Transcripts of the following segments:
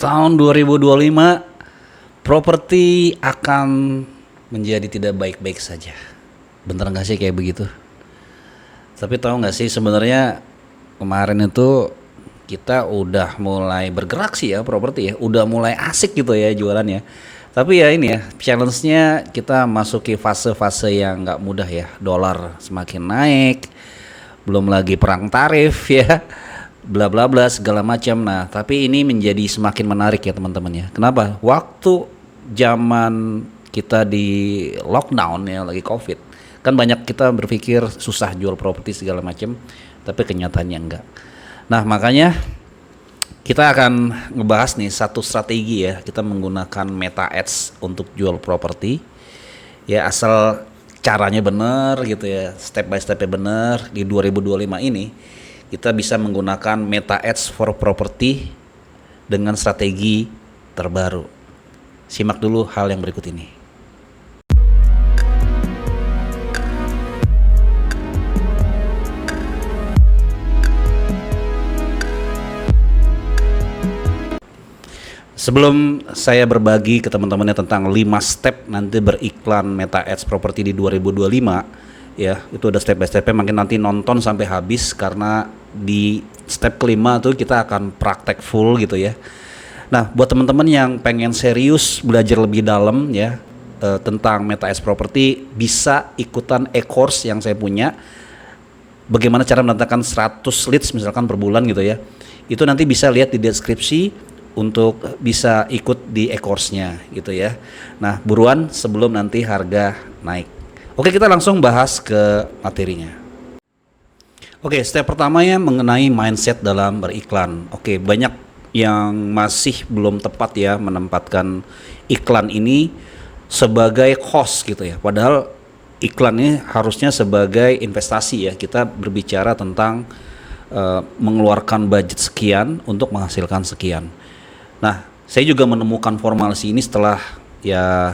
Tahun 2025 properti akan menjadi tidak baik-baik saja. Bener nggak sih kayak begitu? Tapi tahu nggak sih sebenarnya kemarin itu kita udah mulai bergerak sih ya properti ya, udah mulai asik gitu ya jualannya. Tapi ya ini ya challenge-nya kita masuki fase-fase yang nggak mudah ya. Dolar semakin naik, belum lagi perang tarif ya, bla bla bla segala macam. Nah, tapi ini menjadi semakin menarik ya teman-teman ya. Kenapa? Waktu zaman kita di lockdown ya lagi Covid, kan banyak kita berpikir susah jual properti segala macam, tapi kenyataannya enggak. Nah, makanya kita akan ngebahas nih satu strategi ya, kita menggunakan Meta Ads untuk jual properti. Ya asal caranya benar gitu ya, step by stepnya benar. Di 2025 ini kita bisa menggunakan Meta Ads for Property dengan strategi terbaru. Simak dulu hal yang berikut ini. Sebelum saya berbagi ke teman-temannya tentang 5 step nanti beriklan Meta Ads Property di 2025, ya itu ada step by stepnya, makin nanti nonton sampai habis karena di step kelima tuh kita akan praktek full gitu ya. Nah, buat teman-teman yang pengen serius belajar lebih dalam ya tentang Meta Ads Property, bisa ikutan e-course yang saya punya. Bagaimana cara mendatangkan 100 leads misalkan per bulan gitu ya. Itu nanti bisa lihat di deskripsi untuk bisa ikut di e-course-nya gitu ya. Nah, buruan sebelum nanti harga naik. Oke, kita langsung bahas ke materinya. Oke, step pertamanya mengenai mindset dalam beriklan. Oke, banyak yang masih belum tepat ya menempatkan iklan ini sebagai cost gitu ya. Padahal iklan ini harusnya sebagai investasi ya. Kita berbicara tentang mengeluarkan budget sekian untuk menghasilkan sekian. Nah, saya juga menemukan formulasi ini setelah ya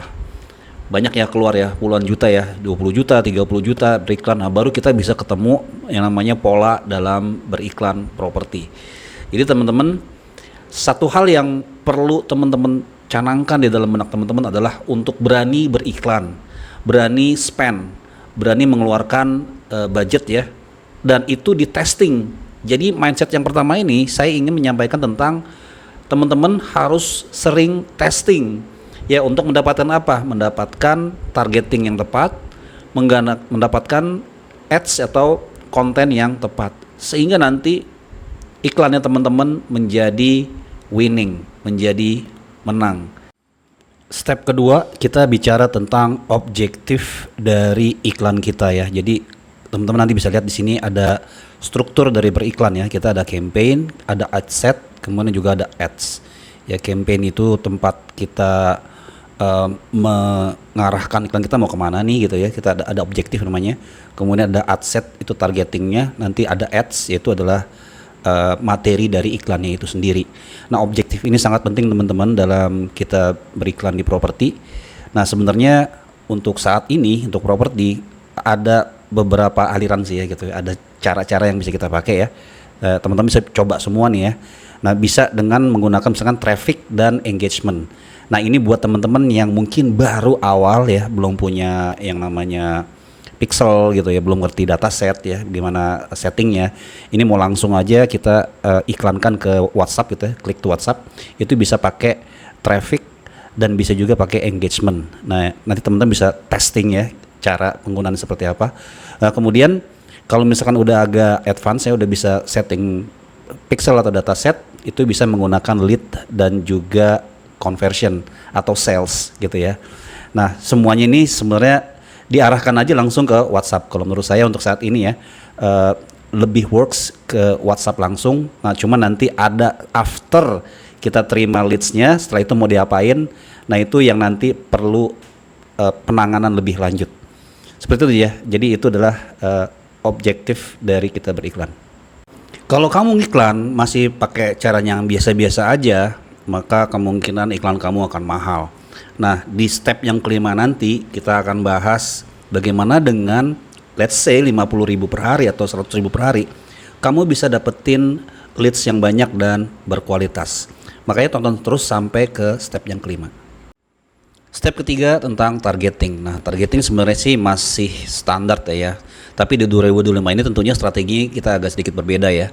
banyak ya keluar ya puluhan juta ya, 20 juta, 30 juta beriklan. Nah, baru kita bisa ketemu yang namanya pola dalam beriklan properti. Jadi teman-teman, satu hal yang perlu teman-teman canangkan di dalam benak teman-teman adalah untuk berani beriklan, berani spend, berani mengeluarkan budget ya, dan itu di testing. Jadi mindset yang pertama ini saya ingin menyampaikan tentang teman-teman harus sering testing ya untuk mendapatkan apa? Mendapatkan targeting yang tepat, mendapatkan ads atau konten yang tepat, sehingga nanti iklannya teman-teman menjadi winning, menjadi menang. Step kedua, kita bicara tentang objektif dari iklan kita ya. Jadi teman-teman nanti bisa lihat di sini ada struktur dari beriklan ya. Kita ada campaign, ada ad set, kemudian juga ada ads. Ya, campaign itu tempat kita mengarahkan iklan kita mau kemana nih gitu ya. Kita ada objektif namanya. Kemudian ada ad set, itu targetingnya. Nanti ada ads, yaitu adalah materi dari iklannya itu sendiri. Nah, objektif ini sangat penting teman-teman dalam kita beriklan di properti. Nah, sebenarnya untuk saat ini untuk properti ada beberapa aliran sih ya gitu ya. Ada cara-cara yang bisa kita pakai ya. Teman-teman bisa coba semua nih ya. Nah, bisa dengan menggunakan misalkan traffic dan engagement. Nah, ini buat teman-teman yang mungkin baru awal ya, belum punya yang namanya pixel gitu ya, belum ngerti dataset ya, gimana settingnya. Ini mau langsung aja kita iklankan ke WhatsApp gitu ya, klik to WhatsApp, itu bisa pakai traffic dan bisa juga pakai engagement. Nah, nanti teman-teman bisa testing ya cara penggunaan seperti apa. Nah, kemudian kalau misalkan udah agak advance ya, udah bisa setting pixel atau dataset, itu bisa menggunakan lead dan juga conversion atau sales gitu ya. Nah, semuanya ini sebenarnya diarahkan aja langsung ke WhatsApp. Kalau menurut saya untuk saat ini ya lebih works ke WhatsApp langsung. Nah, cuma nanti ada after kita terima leads-nya, setelah itu mau diapain, nah itu yang nanti perlu penanganan lebih lanjut. Seperti itu ya. Jadi itu adalah objektif dari kita beriklan. Kalau kamu ngiklan masih pakai cara yang biasa-biasa aja, maka kemungkinan iklan kamu akan mahal. Nah, di step yang kelima nanti kita akan bahas bagaimana dengan let's say 50.000 per hari atau 100.000 per hari kamu bisa dapetin leads yang banyak dan berkualitas. Makanya tonton terus sampai ke step yang kelima. Step ketiga tentang targeting. Nah, targeting sebenarnya sih masih standar ya. Tapi di 2025 ini tentunya strategi kita agak sedikit berbeda ya.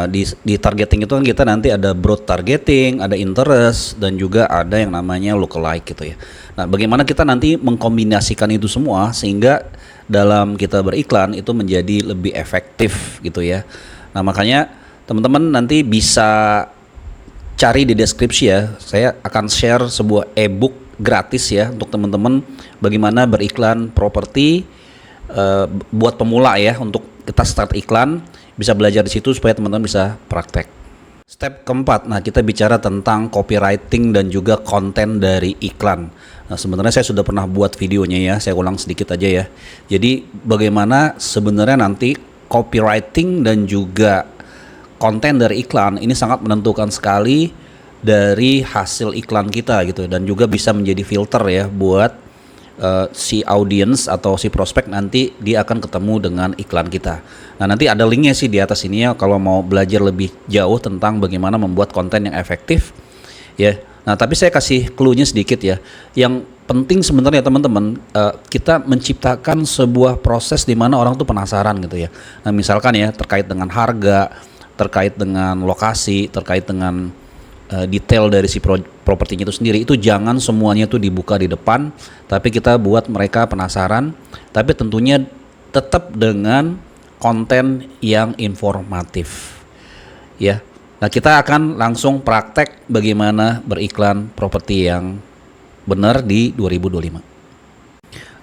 Di targeting itu kan kita nanti ada broad targeting, ada interest, dan juga ada yang namanya lookalike gitu ya. Nah, bagaimana kita nanti mengkombinasikan itu semua sehingga dalam kita beriklan itu menjadi lebih efektif gitu ya. Nah, makanya teman-teman nanti bisa cari di deskripsi ya. Saya akan share sebuah ebook gratis ya untuk teman-teman bagaimana beriklan properti buat pemula ya, untuk kita start iklan, bisa belajar di situ supaya teman-teman bisa praktek. Step keempat, nah kita bicara tentang copywriting dan juga konten dari iklan. Nah, sebenarnya saya sudah pernah buat videonya ya, saya ulang sedikit aja ya. Jadi bagaimana sebenarnya nanti copywriting dan juga konten dari iklan ini sangat menentukan sekali dari hasil iklan kita gitu, dan juga bisa menjadi filter ya buat si audience atau si prospek nanti dia akan ketemu dengan iklan kita. Nah, nanti ada linknya sih di atas ini ya kalau mau belajar lebih jauh tentang bagaimana membuat konten yang efektif ya. Nah, tapi saya kasih clue-nya sedikit ya. Yang penting sebenarnya teman-teman, kita menciptakan sebuah proses di mana orang tuh penasaran gitu ya. Nah, misalkan ya terkait dengan harga, terkait dengan lokasi, terkait dengan detail dari si propertinya itu sendiri, itu jangan semuanya tuh dibuka di depan, tapi kita buat mereka penasaran, tapi tentunya tetap dengan konten yang informatif ya. Nah, kita akan langsung praktek bagaimana beriklan properti yang benar di 2025.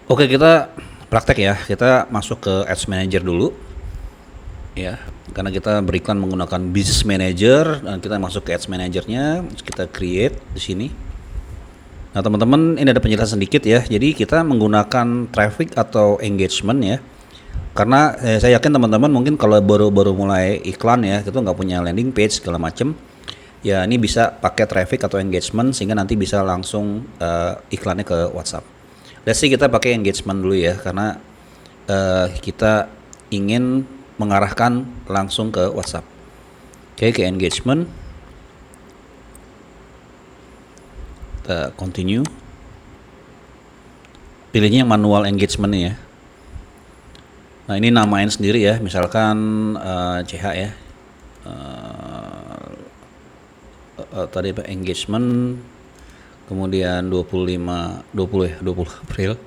Oke, kita praktek ya. Kita masuk ke Ads Manager dulu ya, karena kita beriklan menggunakan Business Manager, dan kita masuk ke Ads Manager-nya, kita create di sini. Nah, teman-teman, ini ada penjelasan sedikit ya. Jadi kita menggunakan traffic atau engagement ya, karena saya yakin teman-teman mungkin kalau baru mulai iklan ya, itu nggak punya landing page segala macem ya, ini bisa pakai traffic atau engagement sehingga nanti bisa langsung iklannya ke WhatsApp. Let's see, kita pakai engagement dulu ya, karena kita ingin mengarahkan langsung ke WhatsApp. Oke, ke engagement. Kita continue. Pilihnya yang manual engagement ya. Nah, ini namain sendiri ya, misalkan CH ya. Tadi engagement, kemudian 20 April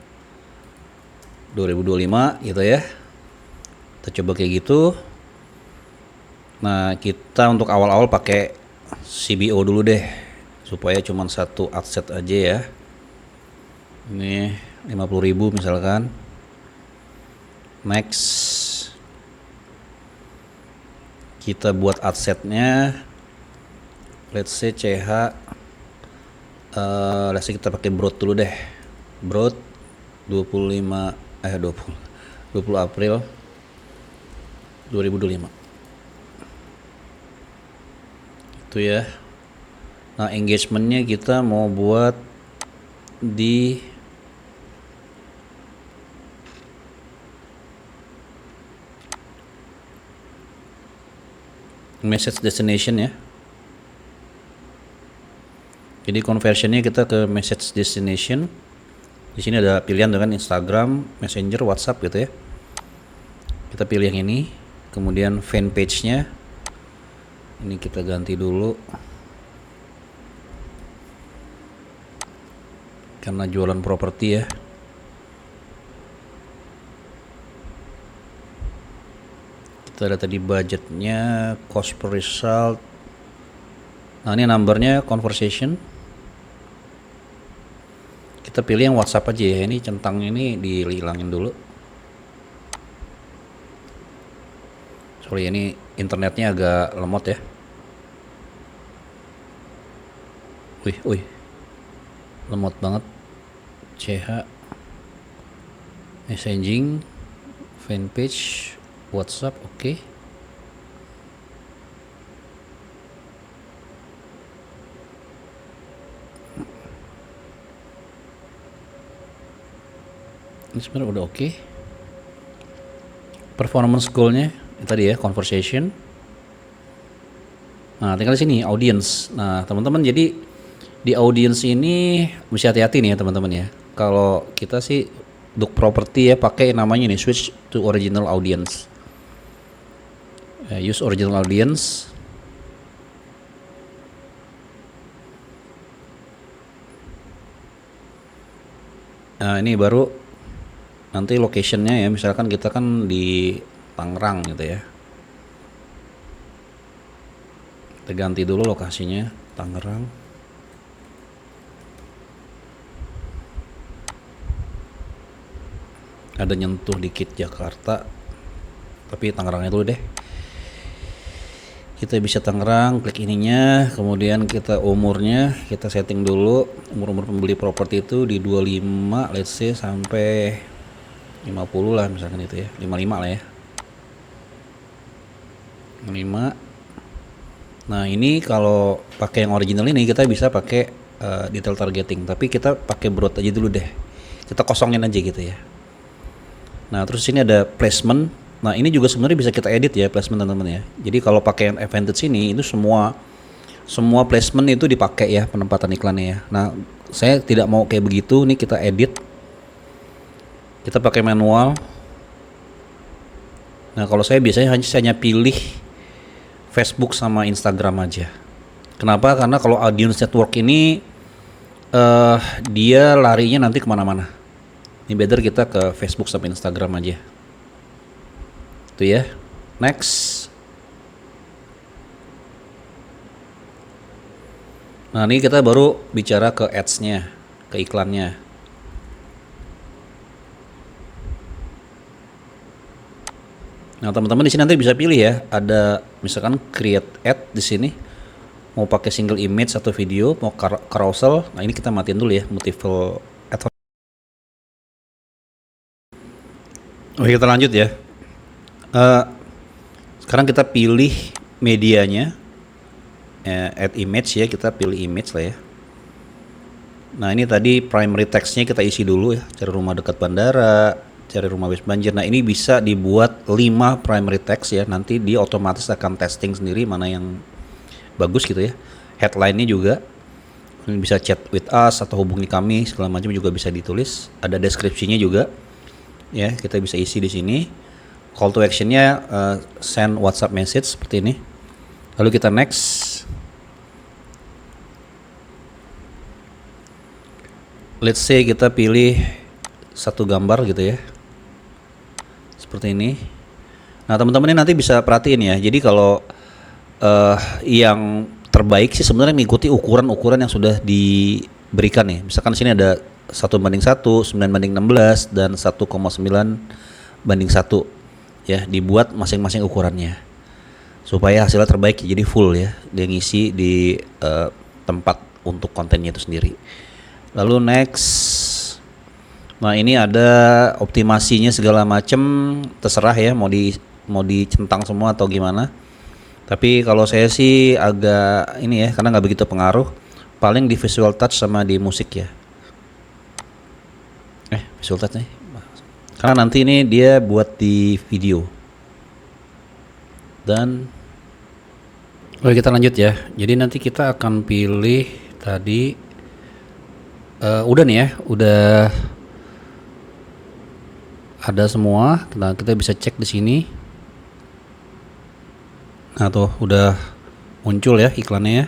2025 gitu ya. Kita coba kayak gitu. Nah, kita untuk awal-awal pakai CBO dulu deh, supaya cuma satu ad set aja ya. Ini 50.000 misalkan. Next, kita buat ad setnya, let's say CH, let's say kita pakai broad dulu deh. Broad 20 April 2025 itu ya. Nah, engagementnya kita mau buat di message destination ya. Jadi conversionnya kita ke message destination. Di sini ada pilihan dengan Instagram, Messenger, WhatsApp gitu ya. Kita pilih yang ini. Kemudian fan page-nya ini kita ganti dulu, karena jualan properti ya. Kita lihat tadi budgetnya, cost per result. Nah, ini numbernya conversation. Kita pilih yang WhatsApp aja ya. Ini centang ini dihilangin dulu. Sorry, ini internetnya agak lemot ya. Wih, lemot banget. CH, messaging, fanpage, WhatsApp, oke. Ini sebenarnya udah oke. Performance goalnya tadi ya, conversation. Nah, tinggal di sini audience. Nah, teman-teman, jadi di audience ini mesti hati-hati nih ya teman-teman ya. Kalau kita sih untuk properti ya pakai namanya nih switch to original audience. Use original audience. Nah, ini baru nanti locationnya ya, misalkan kita kan di Tangerang gitu ya. Kita ganti dulu lokasinya, Tangerang. Ada nyentuh dikit Jakarta, tapi Tangerangnya dulu deh. Kita bisa Tangerang, klik ininya, kemudian kita umurnya, kita setting dulu umur pembeli properti itu di 25, let's say sampai 50 lah misalkan itu ya, 55 lah ya. 5. Nah, ini kalau pakai yang original ini kita bisa pakai detail targeting, tapi kita pakai broad aja dulu deh. Kita kosongin aja gitu ya. Nah, terus ini ada placement. Nah, ini juga sebenarnya bisa kita edit ya placement teman-teman ya. Jadi kalau pakai yang advantage ini itu semua placement itu dipakai ya penempatan iklannya ya. Nah, saya tidak mau kayak begitu. Nih kita edit. Kita pakai manual. Nah, kalau saya biasanya hanya pilih Facebook sama Instagram aja. Kenapa? Karena kalau audience network ini dia larinya nanti kemana-mana. Ini better kita ke Facebook sama Instagram aja. Itu ya. Next. Nah, ini kita baru bicara ke ads-nya, ke iklannya. Nah, teman-teman di sini nanti bisa pilih ya. Ada misalkan create ad di sini. Mau pakai single image atau video, mau carousel. Nah, ini kita matiin dulu ya, multiple ad. Oke, kita lanjut ya. Sekarang kita pilih medianya, add image ya, kita pilih image lah ya. Nah, ini tadi primary text-nya kita isi dulu ya, cari rumah dekat bandara, cari rumah habis banjir. Nah, ini bisa dibuat 5 primary text ya, nanti dia otomatis akan testing sendiri mana yang bagus gitu ya. Headline-nya juga bisa chat with us atau hubungi kami segala macam juga bisa ditulis. Ada deskripsinya juga ya, kita bisa isi di sini. Call to action-nya send WhatsApp message seperti ini. Lalu kita next. Let's say kita pilih satu gambar gitu ya. Seperti ini. Nah, teman-teman ini nanti bisa perhatiin ya. Jadi kalau yang terbaik sih sebenarnya mengikuti ukuran-ukuran yang sudah diberikan nih. Misalkan di sini ada 1:1, 9:16 dan 1,9:1 ya, dibuat masing-masing ukurannya supaya hasilnya terbaik jadi full ya, dia ngisi di tempat untuk kontennya itu sendiri. Lalu next. Nah, ini ada optimasinya segala macam, terserah ya mau dicentang semua atau gimana. Tapi kalau saya sih agak ini ya, karena nggak begitu pengaruh, paling di visual touch sama di musik ya. Visual touch nih. Karena nanti ini dia buat di video. Dan oke, kita lanjut ya. Jadi nanti kita akan pilih tadi udah nih ya, udah ada semua. Nah, kita bisa cek di sini. Nah, tuh udah muncul ya iklannya ya.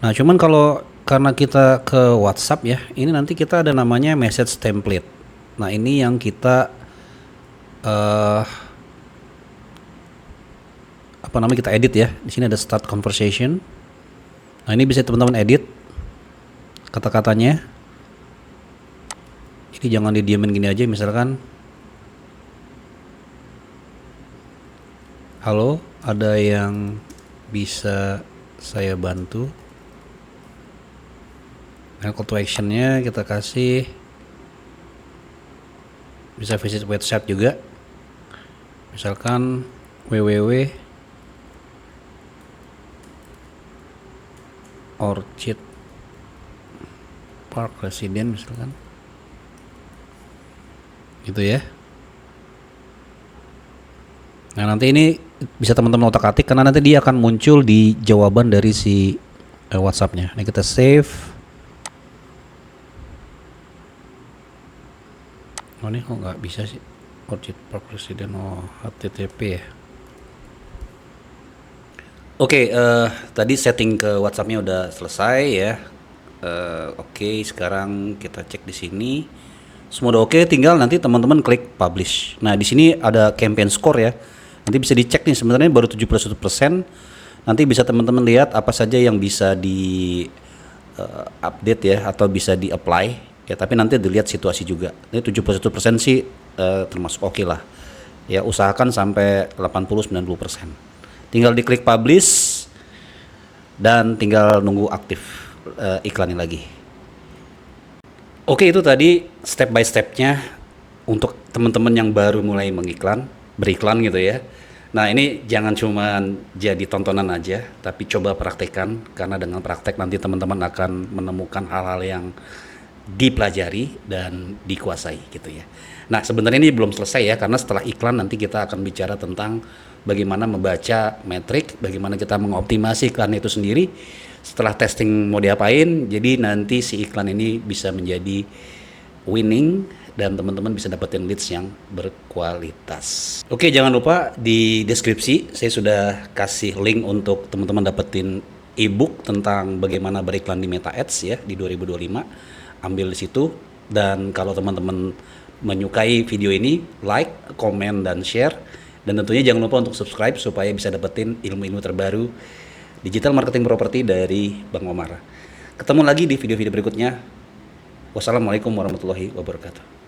Nah, cuman kalau karena kita ke WhatsApp ya, ini nanti kita ada namanya message template. Nah, ini yang kita kita edit ya. Di sini ada start conversation. Nah, ini bisa teman-teman edit kata-katanya. Ini jangan didiamin gini aja, misalkan halo, ada yang bisa saya bantu. Nah, call to action-nya kita kasih bisa visit website juga. Misalkan www Orchid Park Resident misalkan. Gitu ya. Nah, nanti ini bisa teman-teman otak-atik karena nanti dia akan muncul di jawaban dari si WhatsApp-nya. Ini kita save. Oh ini kok nggak bisa sih? Orchid Park Resident, oh HTTP ya. Oke, tadi setting ke WhatsApp-nya udah selesai ya. Oke, sekarang kita cek di sini. Semua udah oke, tinggal nanti teman-teman klik publish. Nah, di sini ada campaign score ya. Nanti bisa dicek nih, sebenarnya baru 71%. Nanti bisa teman-teman lihat apa saja yang bisa di update ya atau bisa di apply ya, tapi nanti dilihat situasi juga. Ini 71% sih termasuk oke lah. Ya, usahakan sampai 80-90%. Tinggal diklik publish dan tinggal nunggu aktif iklannya lagi. Oke, itu tadi step by stepnya untuk teman-teman yang baru mulai beriklan gitu ya. Nah, ini jangan cuma jadi tontonan aja, tapi coba praktekkan, karena dengan praktek nanti teman-teman akan menemukan hal-hal yang dipelajari dan dikuasai gitu ya. Nah, sebenarnya ini belum selesai ya, karena setelah iklan nanti kita akan bicara tentang bagaimana membaca metrik, bagaimana kita mengoptimasi iklan itu sendiri. Setelah testing mau diapain, jadi nanti si iklan ini bisa menjadi winning dan teman-teman bisa dapetin leads yang berkualitas. Oke, jangan lupa di deskripsi saya sudah kasih link untuk teman-teman dapetin ebook tentang bagaimana beriklan di Meta Ads ya di 2025. Ambil di situ, dan kalau teman-teman menyukai video ini, like, komen, dan share. Dan tentunya jangan lupa untuk subscribe supaya bisa dapetin ilmu-ilmu terbaru digital marketing properti dari Bang Omar. Ketemu lagi di video-video berikutnya. Wassalamualaikum warahmatullahi wabarakatuh.